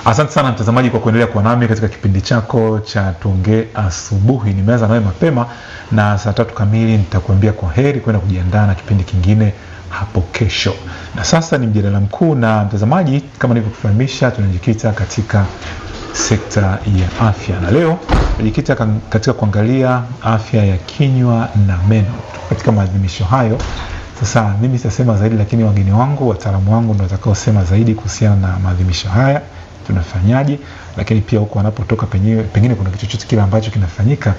Asante sana mtazamaji kwa kuendelea kuwa nami katika kipindi chako cha Tuongee Asubuhi. Nimeanza nawe mapema na saa 3 kamili nitakuambia kwa heri kwenda kujiandaa na kipindi kingine hapo kesho. Na sasa ni mjadala mkuu, na mtazamaji, kama nilivyokufahamisha, tunajikita katika sekta ya afya. Na leo tunajikita katika kuangalia afya ya kinywa na meno. Katika maadhimisho hayo, sasa mimi sitasema zaidi, lakini wageni wangu, wataalamu wangu ndio watakaosema zaidi kuhusiana na maadhimisho haya. Tunafanyaje, lakini pia huko wanapotoka pengine kuna kitu chochote kile ambacho kinafanyika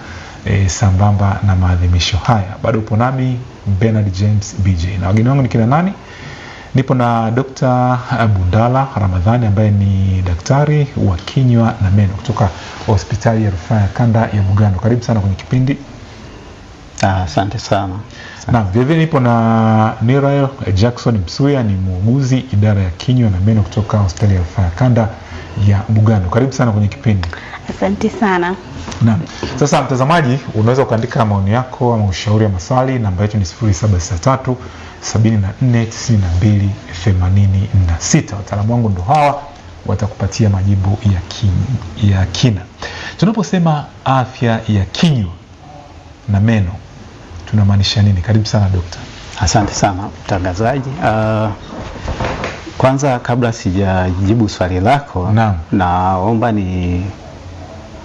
sambamba na maadhimisho haya. Bado upo nami Bernard James BJ, na wageni wangu ni kina nani? Nipo na Dr. Bundala Ramadhani ambaye ni daktari wa kinywa na meno kutoka hospitali ya rufaa ya kanda ya Bugando. Karibu sana kwenye kipindi. Asante sana. Na vile nipo na Nirael Jackson Msuya, ni muuguzi idara ya kinywa na meno kutoka hospitali ya rufaa ya kanda ya Bugando. Karibu sana kwenye kipindi. Asante sana. Na sasa mtazamaji, unaweza kuandika maoni yako ama ushauri wa maswali. Namba yetu ni 0763 74 92 86. Wataalamu wangu ndo hawa, watakupatia majibu ya kina. Tunaposema afya ya kinywa na meno tunamaanisha nini? Karibu sana dokta. Asante sana mtangazaji. Kwanza kabla sijajibu swali lako, naomba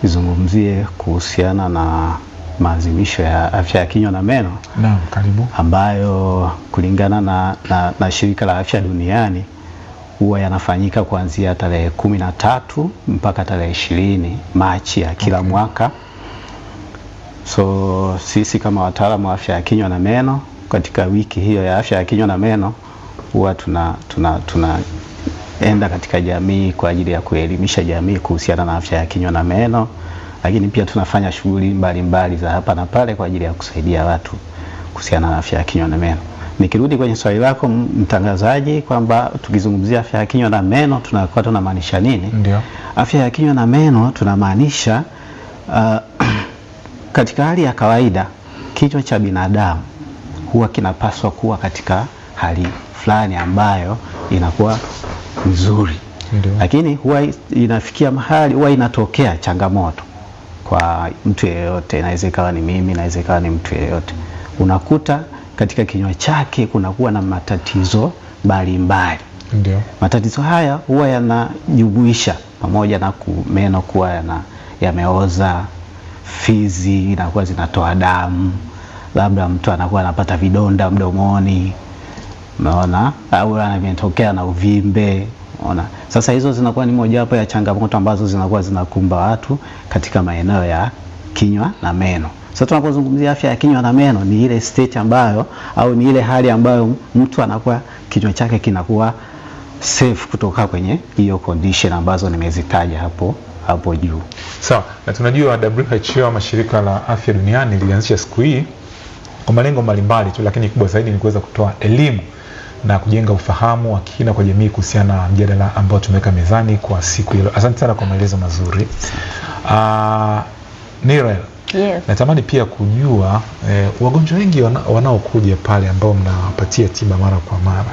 nizungumzie kuhusiana na maadhimisho ya afya ya kinywa na meno. Naam, karibu. Ambayo kulingana na shirika la afya duniani huwa yanafanyika kuanzia tarehe 13 mpaka tarehe 20 Machi ya kila mwaka. So sisi kama wataalamu wa afya ya kinywa na meno, katika wiki hiyo ya afya ya kinywa na meno huwa tunaenda katika jamii kwa ajili ya kuelimisha jamii kuhusiana na afya ya kinywa na meno, lakini pia tunafanya shughuli mbalimbali za hapa na pale kwa ajili ya kusaidia watu kuhusiana na afya ya kinywa na meno. Nikirudi kwenye swali lako mtangazaji, kwamba tukizungumzia afya ya kinywa na meno tunakuwa tunamaanisha nini? Ndio. Afya ya kinywa na meno tunamaanisha katika hali ya kawaida kinywa cha binadamu huwa kinapaswa kuwa katika hali fulani ambayo inakuwa nzuri. Ndiyo. Lakini huwa inafikia mahali huwa inatokea changamoto kwa mtu yeyote, inaweza ikawa ni mimi, inaweza ikawa ni mtu yeyote. Unakuta katika kinywa chake kunakuwa na matatizo mbalimbali. Ndio. Matatizo haya huwa yanajumuisha pamoja na meno kuwa yameoza, fizi inakuwa zinatoa damu, labda mtu anakuwa anapata vidonda mdomoni, unaona, au anatokea na uvimbe, unaona. Sasa hizo zinakuwa ni mojawapo ya changamoto ambazo zinakuwa zinakumba watu katika maeneo ya kinywa na meno. Sasa tunapozungumzia afya ya kinywa na meno, ni ile state ambayo au ni ile hali ambayo mtu anakuwa kinywa chake kinakuwa safe kutoka kwenye hiyo condition ambazo nimezitaja hapo juu. Sawa. Na tunajua WHO ama shirika la afya duniani lilianzisha siku hii kwa malengo mbalimbali tu, lakini kubwa zaidi ni kuweza kutoa elimu na kujenga ufahamu wa kina kwa jamii kuhusiana na mjadala ambao tumeweka mezani kwa siku hilo. Asante sana kwa maelezo mazuri. Nirael, Yes. natamani pia kujua wagonjwa wengi wanaokuja pale ambao mnawapatia tiba mara kwa mara.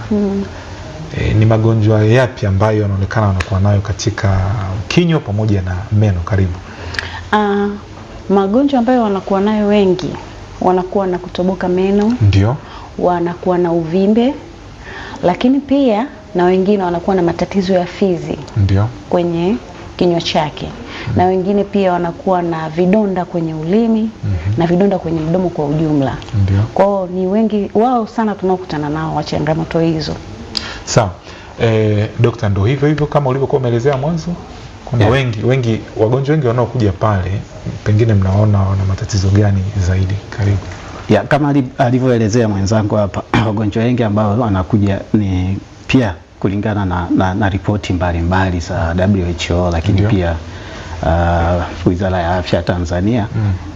Ni magonjwa yapi ambayo yanaonekana wanakuwa nayo katika kinywa pamoja na meno? Karibu. Magonjwa ambayo wanakuwa nayo wengi, wanakuwa na kutoboka meno. Ndio. Wanakuwa na uvimbe, lakini pia na wengine wanakuwa na matatizo ya fizi. Ndio. Kwenye kinywa chake. Na wengine pia wanakuwa na vidonda kwenye ulimi na vidonda kwenye mdomo kwa ujumla. Ndio. Kwao ni wengi wao sana tunaokutana nao wa changamoto hizo. Sawa. Dokta, ndo hivyo kama ulivyokuwa umeelezea mwanzo, kuna wengi wagonjwa wengi wanaokuja pale, pengine mnaona wana matatizo gani zaidi? Karibu. Kama alivyoelezea mwenzangu hapa, wagonjwa wengi ambao wanakuja ni pia kulingana na ripoti mbalimbali za WHO, lakini Ndiyo. Pia Wizara ya Afya Tanzania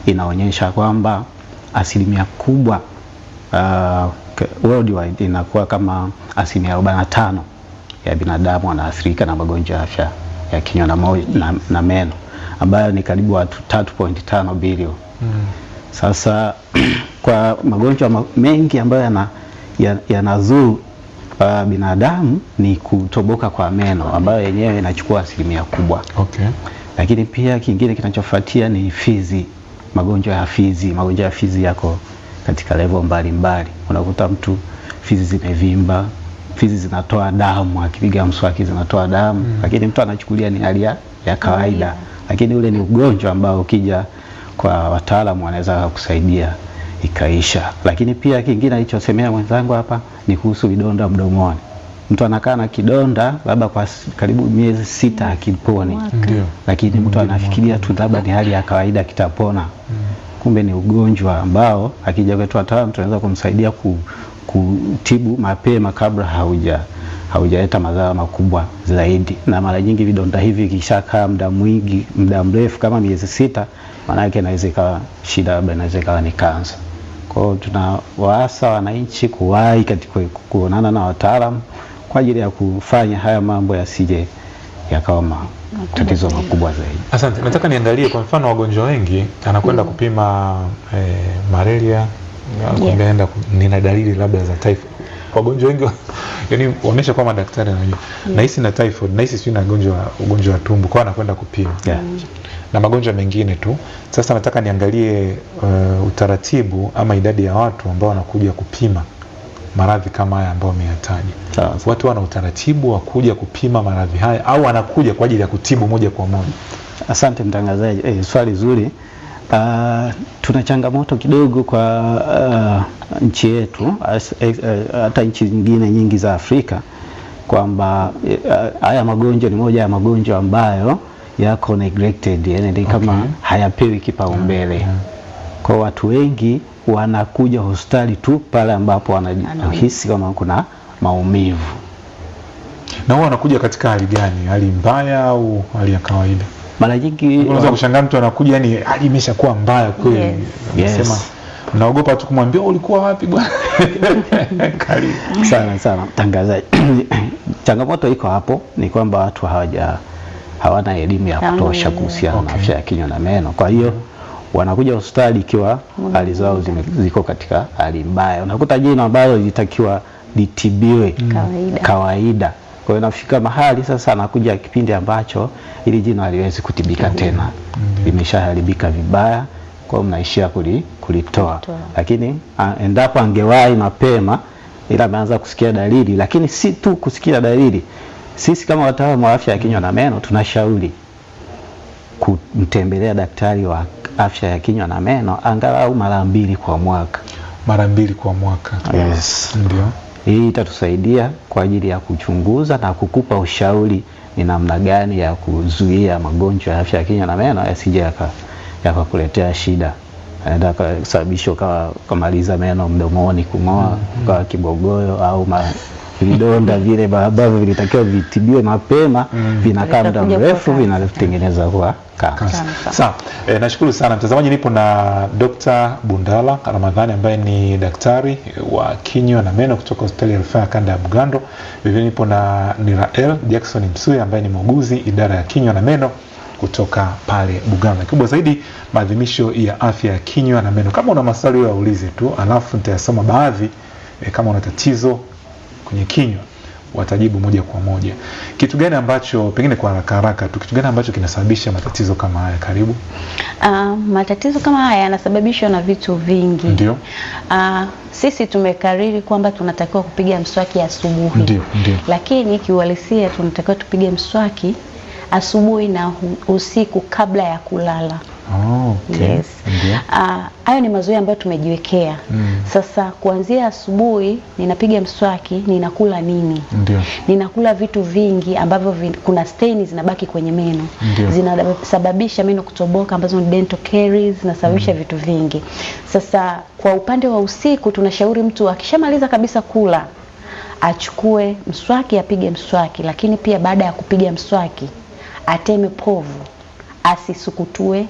inaonyesha kwamba asilimia kubwa worldwide inakuwa kama asilimia 45 ya binadamu wanaathirika na magonjwa ya afya ya kinywa na meno, ambayo ni karibu watu 3.5 bilioni. Sasa kwa magonjwa mengi ambayo yanazuru binadamu ni kutoboka kwa meno ambayo yenyewe inachukua asilimia kubwa. Okay. Lakini pia kingine kinachofuatia ni fizi, magonjwa ya fizi. Magonjwa ya fizi yako katika level mbalimbali. Unakuta mtu fizi zimevimba, fizi zinatoa damu, akipiga mswaki zinatoa damu, lakini mtu anachukulia ni hali ya kawaida. Lakini ule ni ugonjwa ambao ukija kwa wataalamu wanaweza kukusaidia ikaisha. Lakini pia kingine alichosemea mwenzangu hapa ni kuhusu vidonda mdomoni. Mtu anakaa na kidonda labda kwa karibu miezi 6 hakiponi. Lakini mtu anafikiria tu labda ni hali ya kawaida kitapona. Kumbe ni ugonjwa ambao akija kwetu wataalamu tunaweza kumsaidia kutibu mapema kabla haujaleta madhara makubwa zaidi. Na mara nyingi vidonda hivi vikishakaa muda mrefu kama miezi 6, maana yake inaweza ikawa shida, labda inaweza ikawa ni kansa. Kwa hiyo tunawaasa wananchi kuwahi katika kuonana na wataalamu kwa ajili ya kufanya haya mambo yasije yakawa tatizo makubwa zaidi. Asante. Nataka niangalie kwa mfano wagonjwa wengi anakwenda kupima malaria, anaenda nina dalili labda za typhoid. Wagonjwa wengi yani wamesha kwa madaktari na nahisi na typhoid, nahisi sio na ugonjwa wa tumbo, kwa anakwenda kupima. Na magonjwa mengine tu. Sasa nataka niangalie utaratibu ama idadi ya watu ambao wanakuja kupima maradhi kama haya ambao umeyataja. Watu wana utaratibu wa kuja kupima maradhi haya au wanakuja kwa ajili ya kutibu moja kwa moja? Asante mtangazaji. Swali zuri. Tuna changamoto kidogo kwa nchi yetu, hata nchi nyingine nyingi za Afrika, kwamba haya magonjwa ni moja ya magonjwa ambayo yako neglected, yani kama hayapewi kipaumbele. Kwa watu wengi wanakuja hospitali tu pale ambapo wanahisi kama kuna maumivu. Na wao wanakuja katika hali gani? Hali mbaya au hali ya kawaida? Mara nyingi unaweza kushangaa mtu anakuja yani hali imeshakuwa mbaya kweli. Anasema naogopa tu kumwambia ulikuwa wapi bwana. Karibu. Sana mtangazaji. Changamoto iko hapo ni kwamba watu hawana elimu ya kutosha kuhusiana na afya ya kinywa na meno. Kwa hiyo wanakuja hospitali ikiwa hali zao ziko katika hali mbaya. Unakuta jino ambalo lilitakiwa litibiwe kawaida. Kwa hiyo nafika mahali sasa anakuja kipindi ambacho ili jino haliwezi kutibika tena. Limeshaharibika vibaya, kwa hiyo mnaishia kulitoa. Lakini endapo angewahi mapema, ila ameanza kusikia dalili, lakini si tu kusikia dalili. Sisi kama wataalamu wa afya ya kinywa na meno tunashauri kumtembelea daktari wa afya ya kinywa na meno angalau mara 2 kwa mwaka. Mara 2 kwa mwaka. Yes. Ndio. Hii itatusaidia kwa ajili ya kuchunguza na kukupa ushauri ni namna gani ya kuzuia magonjwa ya afya ya kinywa na meno yasije yakakuletea shida. Anaenda kusababisha kumaliza meno mdomoni, kung'oa kwa kibogoyo au vidonda vile ambavyo vilitakiwa vitibiwe mapema, vinakaa muda mrefu, vinatengeneza kwa kansa. Sawa. Nashukuru sana mtazamaji. Nipo na Dr. Bundala Ramadhani ambaye ni daktari wa kinywa na meno kutoka hospitali ya rufaa kanda ya Bugando. Vivyo nipo na Nirael Jackson Msuya ambaye ni muuguzi idara ya kinywa na meno kutoka pale Bugando. Kubwa zaidi maadhimisho ya afya ya kinywa na meno. Kama una maswali wewe ulize tu, alafu nitayasoma baadhi. Kama una tatizo kwenye kinywa watajibu moja kwa moja. Kitu gani ambacho pengine kwa haraka tu, kitu gani ambacho kinasababisha matatizo kama haya? Karibu. Matatizo kama haya yanasababishwa na vitu vingi. Ndio. Sisi tumekariri kwamba tunatakiwa kupiga mswaki asubuhi. Ndio. Lakini kiuhalisia tunatakiwa tupige mswaki asubuhi na usiku kabla ya kulala. Okay. Yes. Hayo ni mazoea ambayo tumejiwekea. Sasa kuanzia asubuhi ninapiga mswaki, ninakula nini? Ndio. Ninakula vitu vingi ambavyo kuna stains zinabaki kwenye meno. Zinasababisha meno kutoboka ambazo ni dental caries, zinasababisha vitu vingi. Sasa kwa upande wa usiku tunashauri mtu akishamaliza kabisa kula achukue mswaki, apige mswaki, lakini pia baada ya kupiga mswaki ateme povu, asisukutue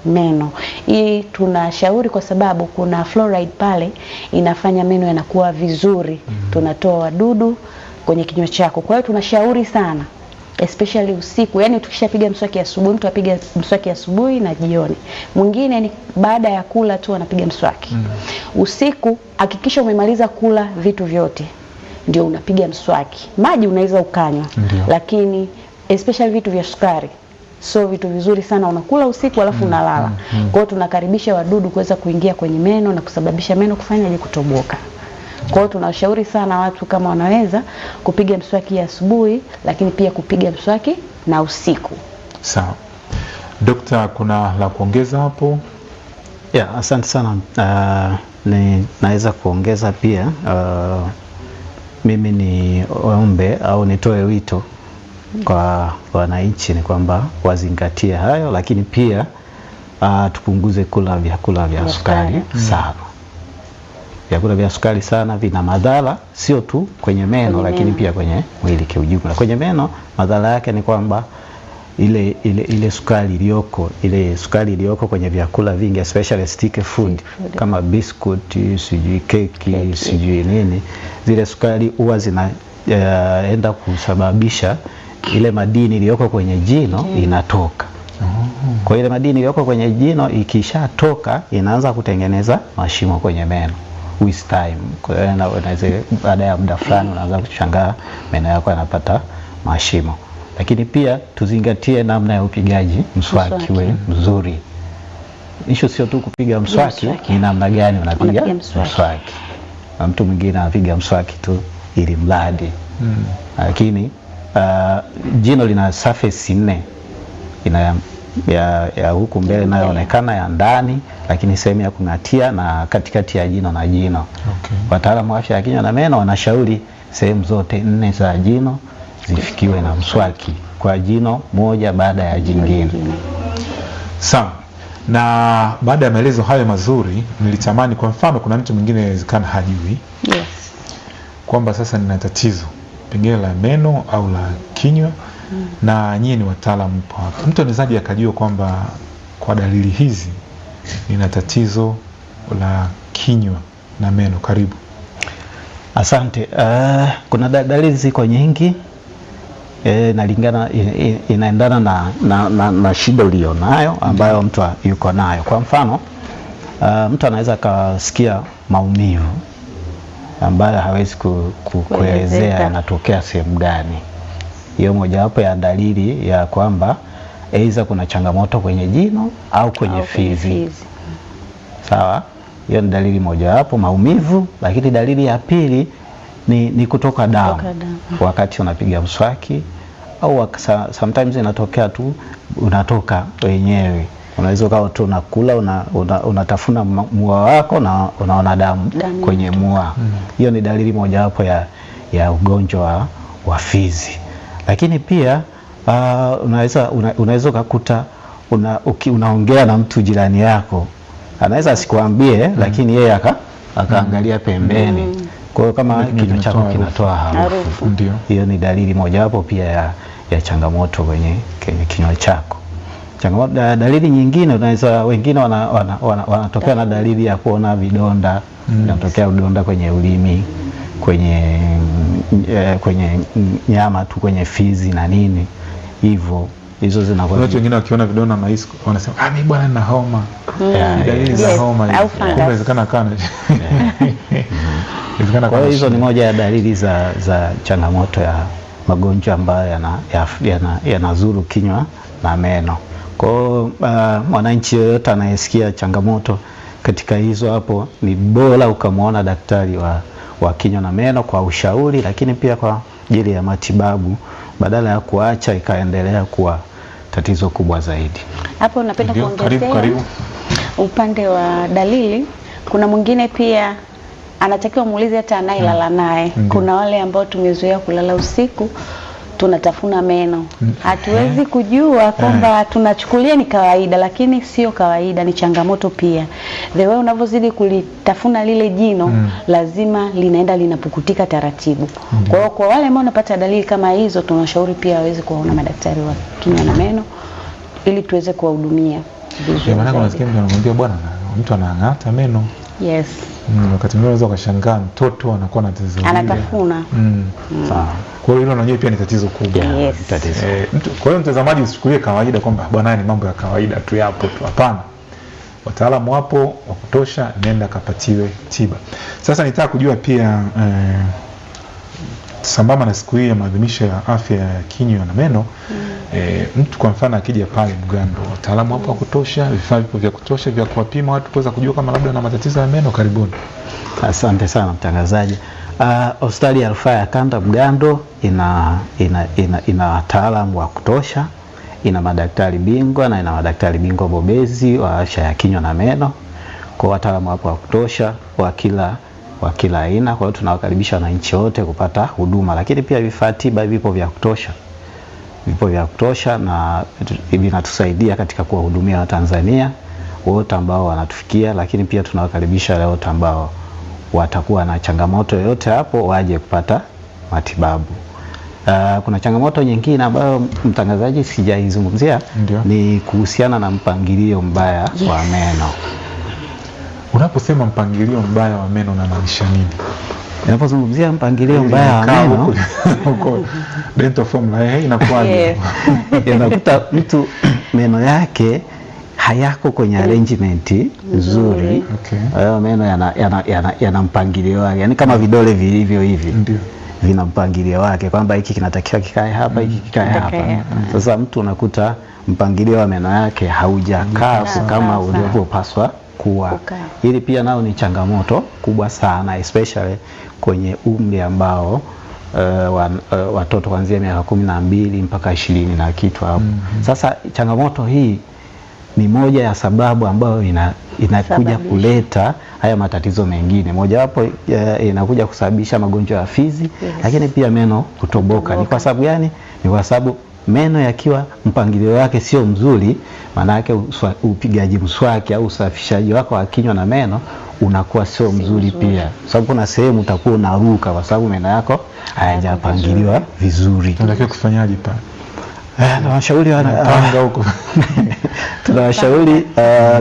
meno. Hii tunashauri kwa sababu kuna fluoride pale inafanya meno yanakuwa vizuri. Tunatoa wadudu kwenye kinywa chako. Kwa hiyo tunashauri sana especially usiku. Yani tukishapiga mswaki asubuhi, mtu apiga mswaki asubuhi na jioni. Mwingine ni baada ya kula tu anapiga mswaki. Usiku hakikisha umemaliza kula vitu vyote. ndio unapiga mswaki. Maji unaweza ukanywa, lakini especially vitu vya sukari so vitu vizuri sana unakula usiku alafu unalala. Kwa hiyo tunakaribisha wadudu kuweza kuingia kwenye meno na kusababisha meno kufanya kutoboka. Kwa hiyo tunashauri sana watu kama wanaweza kupiga mswaki asubuhi, lakini pia kupiga mswaki na usiku. Sawa. Dokta, kuna la kuongeza hapo? Asante sana. Naweza kuongeza pia, mimi ni ombe au nitoe wito kwa wananchi ni kwamba wazingatie hayo, lakini pia tupunguze kula vyakula vya sukari sana. Vyakula vya sukari sana vina madhara sio tu kwenye meno, lakini pia kwenye mwili kwa ujumla. Kwenye meno madhara yake ni kwamba ile sukari iliyoko kwenye vyakula vingi, especially sticky food kama biscuit, sijui keki, sijui nini, zile sukari huwa zinaenda kusababisha ile madini iliyoko kwenye jino inatoka. Kwa ile madini iliyoko kwenye jino ikishatoka inaanza kutengeneza mashimo kwenye meno with time. Kwa hiyo baada ya muda fulani unaanza kushangaa meno yako yanapata mashimo. Lakini pia tuzingatie namna ya upigaji mswaki mzuri. Issue sio tu kupiga mswaki, ni namna gani unapiga mswaki. Na mtu mwingine anapiga mswaki tu ili mradi. Lakini jino lina surface 4. Ya huku mbele inayoonekana ya ndani, lakini sehemu ya kung'atia na katikati ya jino na jino. Wataalamu wa afya ya kinywa na meno wanashauri sehemu zote 4 za jino zifikiwe na mswaki kwa jino moja baada ya jingine. Sawa. Na baada ya maelezo hayo mazuri, nilitamani kwa mfano kuna mtu mwingine inawezekana hajui kwamba sasa nina tatizo pengine la meno au la kinywa, na nyie ni wataalamu hapa. Mtu anawezaje akajua kwamba kwa dalili hizi nina tatizo la kinywa na meno? Karibu. Asante. Kuna dalili ziko nyingi, inaendana na shida ulionayo ambayo mtu yuko nayo. Kwa mfano, mtu anaweza kasikia maumivu ambayo hawezi kuelezea yanatokea sehemu gani. Hiyo mojawapo ya dalili ya kwamba aidha kuna changamoto kwenye jino au kwenye fizi. Sawa? Hiyo ni dalili mojawapo, maumivu. Lakini dalili ya pili ni kutoka damu wakati unapiga mswaki, au sometimes inatokea tu unatoka wenyewe. Unaweza ukawa tu unakula unatafuna mua wako na unaona damu kwenye mua. Hiyo ni dalili mojawapo ya ugonjwa wa fizi. Lakini pia unaweza kukuta unaongea na mtu jirani yako, anaweza asikuambie lakini yeye akaangalia pembeni. Kwa hiyo kama kinywa chako kinatoa harufu, hiyo ni dalili mojawapo pia ya changamoto kwenye kinywa chako. Dalili nyingine wengine wanatokea na dalili ya kuona vidonda. Inatokea vidonda kwenye ulimi, kwenye nyama tu, kwenye fizi na nini hivyo. Hizo zinakuwa watu wengine wakiona vidonda na hisi wanasema mimi bwana nina homa. Dalili za homa inawezekana kana. Kwa hiyo hizo ni moja ya dalili za changamoto ya magonjwa ambayo yanazuru kinywa na meno. Kwa hiyo mwananchi yoyote anayesikia changamoto katika hizo hapo, ni bora ukamwona daktari wa kinywa na meno kwa ushauri, lakini pia kwa ajili ya matibabu, badala ya kuacha ikaendelea kuwa tatizo kubwa zaidi. Hapo napenda kuongezea upande wa dalili. Kuna mwingine pia anatakiwa muulize hata anayelala naye. Kuna wale ambao tumezoea kulala usiku tunatafuna meno. Hatuwezi kujua kwamba tunachukulia ni kawaida, lakini sio kawaida, ni changamoto pia. The way unavyozidi kulitafuna lile jino, lazima linaenda linapukutika taratibu. Kwa hiyo kwa wale ambao wanapata dalili kama hizo, tunashauri pia waweze kuwaona madaktari wa kinywa na meno ili tuweze kuwahudumia vizuri. Maana kuna sikia mtu anamwambia bwana mtu anang'ata meno. Yes. Wakati mwingine unaweza ukashangaa mtoto anakuwa na tatizo hili. Anatafuna. Sawa. Kwa hiyo hilo najua pia ni tatizo kubwa. Yes. Kwa hiyo mtazamaji usichukulie kawaida kwamba bwana ni mambo ya kawaida tu yapo tu. Hapana. Wataalamu wapo wa kutosha, nenda kapatiwe tiba. Sasa nitaka kujua pia sambamba na siku hii ya maadhimisho ya afya ya kinywa na meno, mtu kwa mfano akija pale Bugando, wataalamu hapo wa kutosha, vifaa vipo vya kutosha vya kuwapima watu kuweza kujua kama labda na matatizo ya meno? Karibuni. Asante sana mtangazaji. Hospitali ya Rufaa ya Kanda Bugando ina wataalamu wa kutosha, ina madaktari bingwa na ina madaktari bingwa bobezi wa afya ya kinywa na meno. Kwa wataalamu hapo wa kutosha wa kila aina. Kwa hiyo tunawakaribisha wananchi wote kupata huduma, lakini pia vifaa tiba vipo vya kutosha na vinatusaidia katika kuwahudumia Watanzania wote ambao wanatufikia, lakini pia tunawakaribisha wale wote ambao watakuwa na changamoto yoyote hapo waje kupata matibabu. Kuna changamoto nyingine ambayo mtangazaji sijaizungumzia, ni kuhusiana na mpangilio mbaya wa meno. Unaposema mpangilio mbaya wa meno unamaanisha nini? Ninapozungumzia mpangilio mbaya wa meno huko dental formula inakuwaje? Unakuta mtu meno yake hayako kwenye arrangement nzuri. Meno yana mpangilio wake, yani kama vidole vilivyo hivi. Ndio. Vina mpangilio wake kwamba hiki kinatakiwa kikae hapa, hiki kikae hapa. Sasa mtu unakuta mpangilio wa meno yake haujakaa kama ulivyopaswa kuwa. Hili pia nao ni changamoto kubwa sana, especially kwenye umri ambao watoto kuanzia miaka 12 mpaka 20 na kitu hapo. Sasa changamoto hii ni moja ya sababu ambayo inakuja kuleta haya matatizo mengine. Mojawapo inakuja kusababisha magonjwa ya fizi, lakini pia meno kutoboka. Ni kwa sababu gani? Ni kwa sababu meno yakiwa mpangilio wake sio mzuri, maana yake upigaji mswaki au usafishaji wako wa kinywa na meno unakuwa sio mzuri pia. Sababu kuna sehemu utakuwa unaruka kwa sababu meno yako hayajapangiliwa vizuri. Tunatakiwa kufanyaje pale? Tunawashauri wanapanga huko. Tunawashauri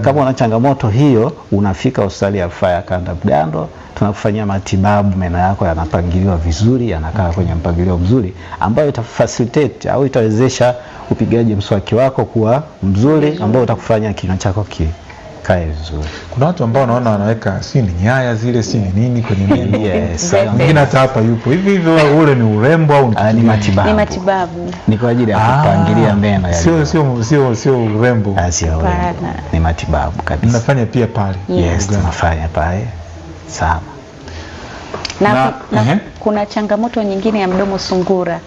kama una changamoto hiyo, unafika Hospitali ya Rufaa ya Kanda Bugando, tunakufanyia matibabu, meno yako yanapangiliwa vizuri, yanakaa kwenye mpangilio mzuri ambao itafacilitate au itawezesha upigaji mswaki wako kuwa mzuri ambao utakufanya kinywa chako kae vizuri. Kuna watu ambao wanaona wanaweka si ni nyaya zile si ni nini kwenye meno. Yes. Mwingine hata hapa yupo. Hivi ule ni urembo au ni matibabu? Ni matibabu. Ni kwa ajili ya kupangilia meno yale. Sio urembo. Sio urembo. Ni matibabu kabisa. Mnafanya pia pale? Yes, tunafanya pale sana. Na kuna changamoto nyingine ya mdomo sungura.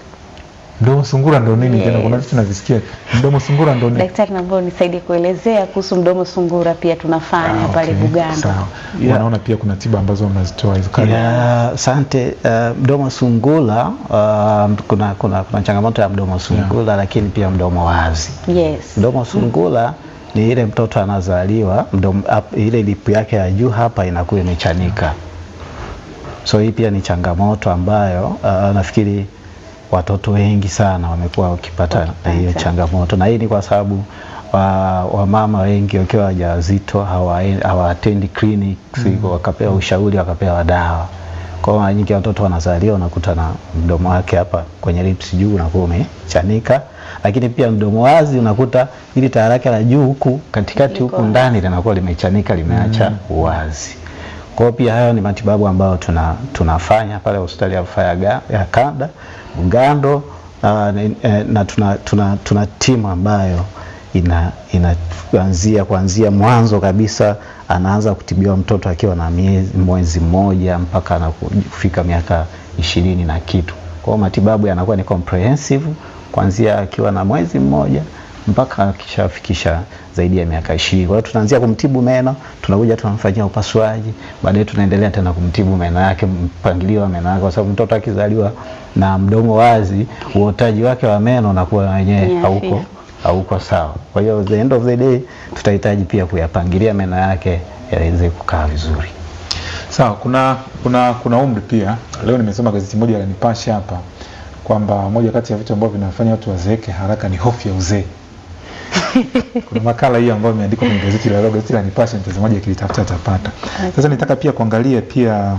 Mdomo sungura ndo nini tena? Kuna vitu navisikia. Mdomo sungura ndo nini? Daktari, naomba unisaidie kuelezea kuhusu mdomo sungura. Pia tunafanya pale Bugando. Sawa. Naona pia kuna tiba ambazo mnazitoa hizo kali. Asante. Mdomo sungura, kuna changamoto ya mdomo sungura, lakini pia mdomo wazi. Yes. Mdomo sungura ni ile mtoto anazaliwa ile lipu yake ya juu hapa inakuwa imechanika. So hii pia ni changamoto ambayo nafikiri watoto wengi sana wamekuwa wakipata hiyo changamoto, na hii ni kwa sababu wamama wengi wakiwa wajawazito hawaatendi clinics, wakapewa ushauri, wakapewa dawa. Kwa hiyo nyingi watoto wanazaliwa unakuta na mdomo wake hapa kwenye lips juu unakuwa umechanika, lakini pia mdomo wazi unakuta ili taya lake la juu huku katikati huku ndani linakuwa limechanika, limeacha uwazi. Kwa hiyo pia hayo ni matibabu ambayo tunafanya pale Hospitali ya Rufaa ya Kanda Bugando, na tuna timu ambayo kuanzia mwanzo kabisa anaanza kutibiwa mtoto akiwa na mwezi mmoja mpaka anafika miaka 20 na kitu. Kwa hiyo matibabu yanakuwa ni comprehensive kuanzia akiwa na mwezi mmoja mpaka akishafikisha zaidi ya miaka 20. Kwa hiyo tunaanzia kumtibu meno, tunakuja tunamfanyia upasuaji, baadaye tunaendelea tena kumtibu meno yake, mpangilio wa meno yake, kwa sababu mtoto akizaliwa na mdomo wazi, uotaji wake wa meno unakuwa wenyewe hauko sawa. Kwa hiyo the end of the day tutahitaji pia kuyapangilia meno yake yaweze kukaa vizuri. Sawa, kuna umri pia. Leo nimesoma gazeti moja la Nipashe hapa kwamba moja kati ya vitu ambavyo vinafanya watu wazeeke haraka ni hofu ya uzee. Kuna makala hii ambayo imeandikwa kwenye gazeti la Nipashe, mtazamaji akilitafuta atapata. Sasa nitaka pia kuangalia pia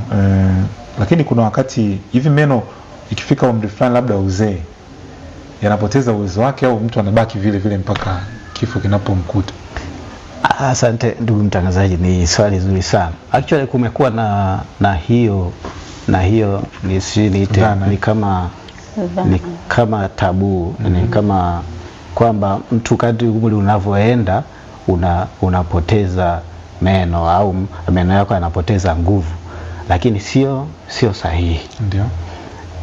lakini kuna wakati hivi meno ikifika umri fulani labda uzee yanapoteza uwezo wake au mtu anabaki vile vile mpaka kifo kinapomkuta? Asante ndugu mtangazaji, ni swali zuri sana. Actually kumekuwa na hiyo na hiyo ni kama tabu. Ni kama kwamba mtu kadri umri unavyoenda unapoteza meno au meno yako yanapoteza nguvu, lakini sio sahihi. Ndio.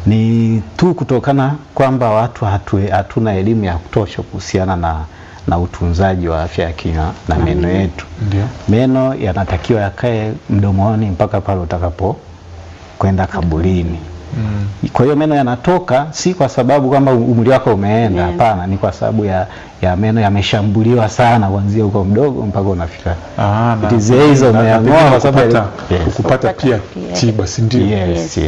Ni tu kutokana kwamba watu hatuna elimu ya kutosha kuhusiana na utunzaji wa afya ya kinywa na meno yetu. Ndio. Meno yanatakiwa yakae mdomoni mpaka pale utakapo kwenda kaburini. Kwa hiyo meno yanatoka si kwa sababu kwamba umri wako umeenda, hapana, ni kwa sababu ya meno yameshambuliwa sana kuanzia huko mdogo mpaka unafika. Hizo umeang'oa kwa sababu kupata pia tiba, si ndio? Yes.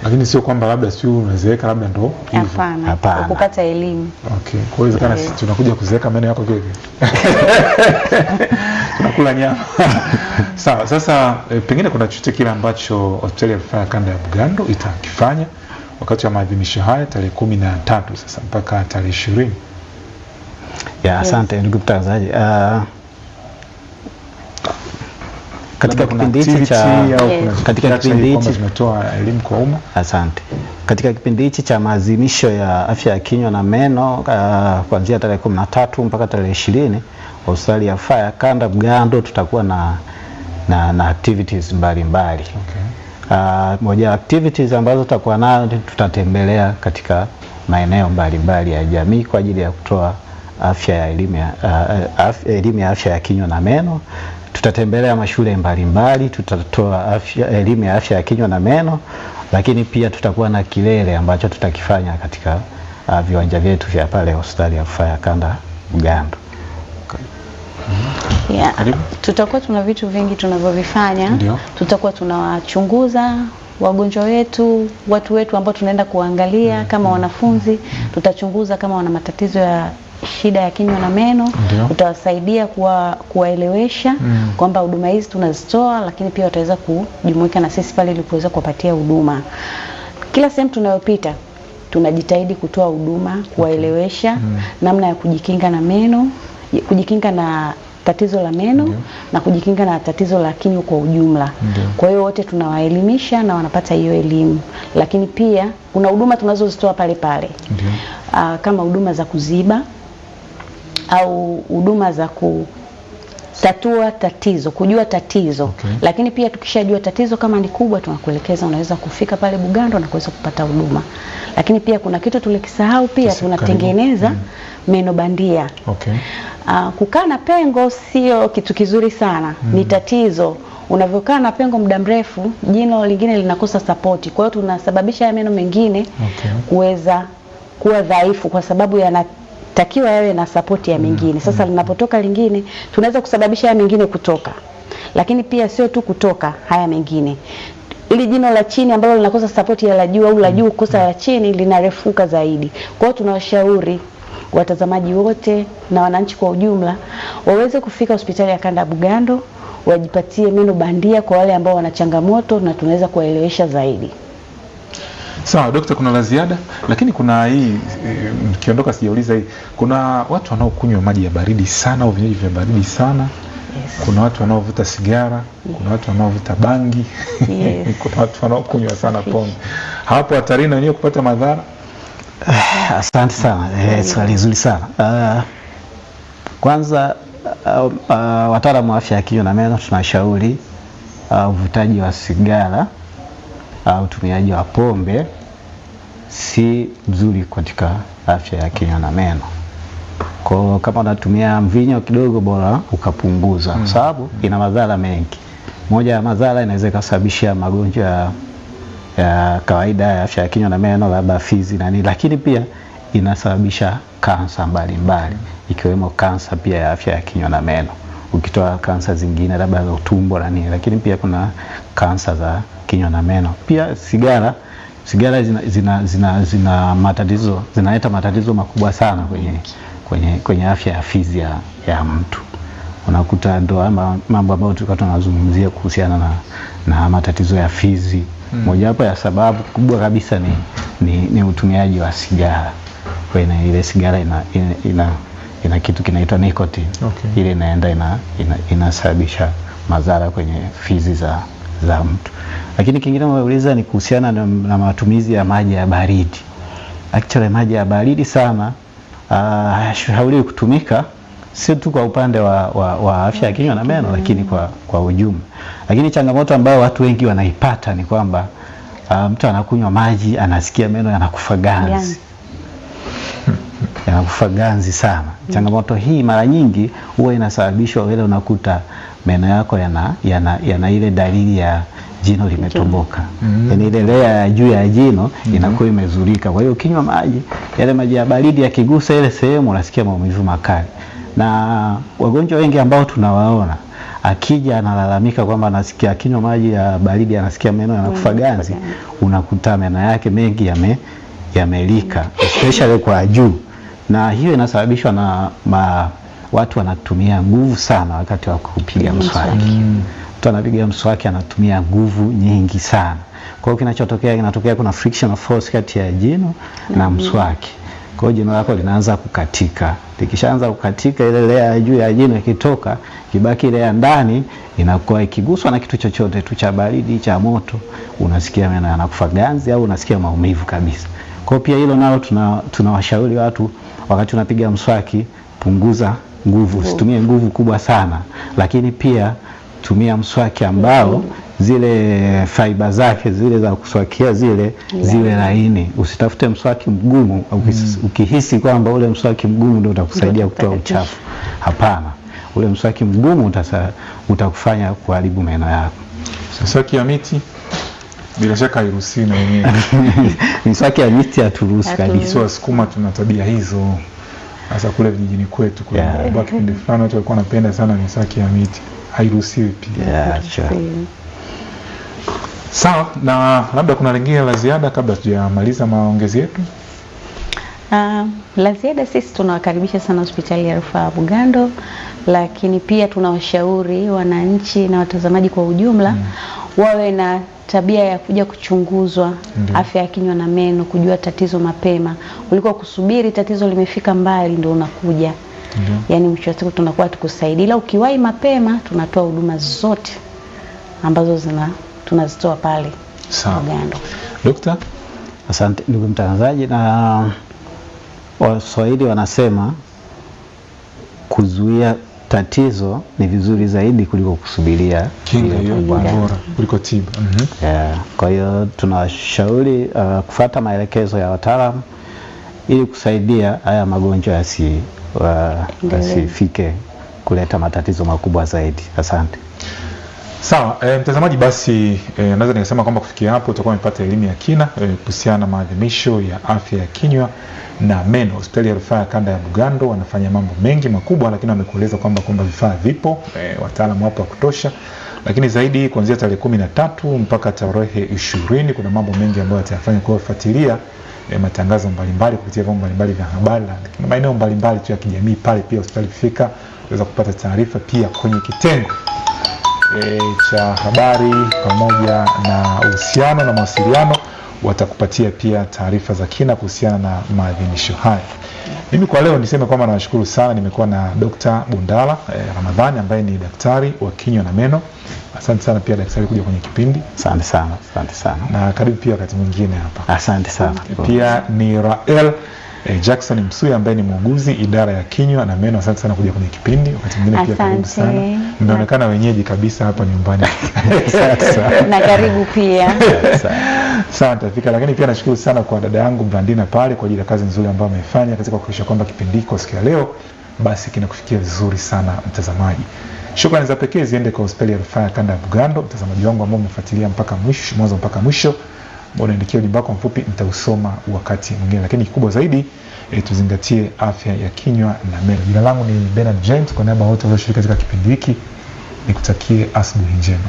Lakini sio kwamba labda sio unazeeka labda ndo hivyo. Hapana. Kupata elimu. Okay. Kwa hiyo kana tunakuja kuzeeka meno yako vile. Tunakula nyama. Sawa, sasa pengine kuna chochote kile ambacho hospitali ya rufaa ya kanda ya Bugando itakifanya wakati wa maadhimisho haya tarehe 13 sasa mpaka tarehe 20? Asante ndugu mtangazaji. Katika kipindi hichi tumetoa elimu kwa umma. Asante. Katika kipindi hichi cha maadhimisho ya afya ya kinywa na meno kuanzia tarehe 13 mpaka tarehe 20, hospitali ya rufaa ya kanda Bugando tutakuwa na activities mbalimbali. Okay. Moja activities ambazo tutakuwa nayo, tutatembelea katika maeneo mbalimbali ya jamii kwa ajili ya kutoa elimu ya afya ya kinywa na meno. Tutatembelea mashule mbalimbali, tutatoa elimu ya afya ya kinywa na meno, lakini pia tutakuwa na kilele ambacho tutakifanya katika viwanja vyetu vya pale hospitali ya rufaa ya kanda Bugando. Tutakuwa tuna vitu vingi tunavyovifanya. Tutakuwa tunawachunguza wagonjwa wetu, watu wetu ambao tunaenda kuangalia kama wanafunzi. Tutachunguza kama wana matatizo ya shida ya kinywa na meno. Tutawasaidia kuwaelewesha kwamba huduma hizi tunazitoa, lakini pia wataweza kujumuika na sisi pale ili kuweza kuwapatia huduma. Kila sehemu tunayopita tunajitahidi kutoa huduma, kuwaelewesha namna ya kujikinga na meno, kujikinga na tatizo la meno na kujikinga na tatizo la kinywa kwa ujumla. Kwa hiyo wote tunawaelimisha na wanapata hiyo elimu. Lakini pia kuna huduma tunazozitoa pale. Kama huduma za kuziba au huduma za kutatua tatizo, kujua tatizo. Lakini pia tukishajua tatizo kama ni kubwa, tunakuelekeza unaweza kufika pale Bugando na kuweza kupata huduma. Lakini pia kuna kitu tulikisahau pia, tunatengeneza meno bandia. Kukaa na pengo sio kitu kizuri sana. Ni tatizo. Unavyokaa na pengo muda mrefu, jino lingine linakosa support. Kwa hiyo tunasababisha ya meno mengine kuweza kuwa dhaifu kwa sababu yanatakiwa yawe na support ya mengine. Sasa linapotoka lingine, tunaweza kusababisha ya mengine kutoka. Lakini pia sio tu kutoka haya mengine. Ili jino la chini ambalo linakosa support ya la juu au la juu kukosa la chini linarefuka zaidi. Kwa hiyo tunawashauri watazamaji wote na wananchi kwa ujumla waweze kufika hospitali ya kanda Bugando, wajipatie meno bandia kwa wale ambao wana changamoto, na tunaweza kuwaelewesha zaidi. Sawa, Dokta, kuna la ziada? Lakini kuna hii nikiondoka sijauliza hii. Kuna watu wanaokunywa maji ya baridi sana au vinywaji vya baridi sana. Kuna watu wanaovuta sigara, kuna watu wanaovuta bangi. Kuna watu wanaokunywa sana pombe. Hapo hatarini wenyewe kupata madhara. Asante sana. Swali zuri sana. Kwanza wataalamu wa afya ya kinywa na meno tunashauri uvutaji wa sigara au utumiaji wa pombe si mzuri katika afya ya kinywa na meno. Kwa kama unatumia mvinyo kidogo, bora ukapunguza kwa sababu ina madhara mengi. Moja ya madhara inaweza kusababisha magonjwa ya kawaida ya afya ya kinywa na meno, labda fizi na nini, lakini pia inasababisha kansa mbalimbali ikiwemo kansa pia ya afya ya kinywa na meno. Ukitoa kansa zingine labda za utumbo na nini, lakini pia kuna kansa za kinywa na meno. Pia sigara zina matatizo, zinaleta matatizo makubwa sana kwenye afya ya fizi ya mtu. Unakuta ndo mambo ambayo tulikuwa tunazungumzia kuhusiana na matatizo ya fizi. Mojawapo ya sababu kubwa kabisa ni utumiaji wa sigara. Kwenye ile sigara ina kitu kinaitwa nicotine. Ile inaenda inasababisha madhara kwenye fizi za mtu. Lakini kingine umeuliza ni kuhusiana na matumizi ya maji ya baridi. Actually maji ya baridi sana hayashauriwi kutumika, sio tu kwa upande wa afya ya kinywa na meno, lakini kwa ujumla. Lakini changamoto ambayo watu wengi wanaipata ni kwamba mtu anakunywa maji anasikia meno yanakufa ganzi. Yanakufa ganzi sana. Changamoto hii mara nyingi huwa inasababishwa wale unakuta meno yako yana ile dalili ya jino limetoboka. Yaani ile layer ya juu ya jino inakuwa imezurika. Kwa hiyo ukinywa maji, yale maji ya baridi yakigusa ile sehemu unasikia maumivu makali. Na wagonjwa wengi ambao tunawaona akija analalamika kwamba anasikia akinywa maji ya baridi anasikia meno yanakufa ganzi, unakuta meno yake mengi yamelika, especially kwa juu. Na hiyo inasababishwa na watu wanatumia nguvu sana wakati wa kupiga mswaki. Mtu anapiga mswaki anatumia nguvu nyingi sana. Kwa hiyo kinatokea kuna friction force kati ya jino na mswaki. Kwa hiyo jino lako linaanza kukatika. Likishaanza kukatika, ile layer ya juu ya jino ikitoka, kibaki ile ya ndani inakuwa ikiguswa na kitu chochote tu cha baridi, cha moto, unasikia meno yanakufa ganzi au unasikia maumivu kabisa. Kwa hiyo pia hilo nalo tunawashauri watu wakati unapiga mswaki, punguza nguvu, usitumie nguvu kubwa sana, lakini pia tumia mswaki ambao zile fiber zake zile za kuswakia ziwe laini. Usitafute mswaki mgumu ukihisi kwamba ule mswaki mgumu ndio utakusaidia kutoa uchafu. Hapana. Ule mswaki mgumu utakufanya kuharibu meno yako. Mswaki ya miti bila shaka hairuhusiwi na wenyewe. Mswaki ya miti haturuhusu kabisa. Wasukuma tuna tabia hizo. Hasa kule vijijini kwetu kwa kipindi fulani watu walikuwa wanapenda sana miswaki ya miti. Hairuhusiwi pia. Sawa, na labda kuna lingine la ziada kabla tujamaliza maongezi yetu? La ziada, sisi tunawakaribisha sana hospitali ya rufaa Bugando, lakini pia tunawashauri wananchi na watazamaji kwa ujumla wawe na tabia ya kuja kuchunguzwa afya ya kinywa na meno, kujua tatizo mapema kuliko kusubiri tatizo limefika mbali ndio unakuja. Yaani mwisho wa siku tunakuwa tukusaidia, ila ukiwahi mapema tunatoa huduma zote ambazo tunazitoa pale Bugando. Dokta? Asante ndugu mtangazaji. Na Waswahili wanasema kuzuia tatizo ni vizuri zaidi kuliko kusubiria kinga. Hiyo bora kuliko tiba. Kwa hiyo tunashauri kufuata maelekezo ya wataalamu ili kusaidia haya magonjwa yasifike kuleta matatizo makubwa zaidi. Asante. Sawa, mtazamaji, basi naweza nikasema kwamba kufikia hapo utakuwa umepata elimu ya kina kuhusiana na maadhimisho ya afya ya kinywa na meno. Hospitali ya Rufaa ya Kanda ya Bugando wanafanya mambo mengi makubwa, lakini wamekueleza kwamba vifaa vipo, wataalamu wapo wa kutosha. Lakini zaidi kuanzia tarehe 13 mpaka tarehe 20 kuna mambo mengi ambayo watayafanya. Kwa kufuatilia matangazo mbalimbali kupitia vyombo mbalimbali vya habari, lakini maeneo mbalimbali tu ya kijamii pale pia hospitali fika unaweza kupata taarifa pia kwenye kitengo cha habari pamoja na uhusiano na mawasiliano, watakupatia pia taarifa za kina kuhusiana na maadhimisho haya. Mimi kwa leo niseme kwamba nawashukuru sana. Nimekuwa na Dr. Bundala Ramadhani ambaye ni daktari wa kinywa na meno. Asante sana pia daktari kuja kwenye kipindi. Asante sana. Na karibu pia wakati mwingine hapa. Asante sana. Pia ni Rael Jackson Msuya ambaye ni muuguzi idara ya kinywa na meno. Asante sana kuja kwenye kipindi. Wakati mwingine pia karibu sana. Mnaonekana wenyeji kabisa hapa nyumbani. Na karibu pia. Asante fika. Lakini pia nashukuru sana kwa dada yangu Brandina pale kwa ajili ya kazi nzuri ambayo amefanya katika kuhakikisha kwamba kipindi hiki siku ya leo basi kinakufikia vizuri sana mtazamaji. Shukrani za pekee ziende kwa hospitali ya Rufaa ya Kanda ya Bugando, mtazamaji wangu ambao umefuatilia mpaka mwisho, mwanzo mpaka mwisho. Unaandikia ujumbe wako mfupi, nitausoma wakati mwingine. Lakini kikubwa zaidi tuzingatie afya ya kinywa na meno. Jina langu ni Bernard James, kwa niaba ya wote walioshiriki katika kipindi hiki nikutakie asubuhi njema.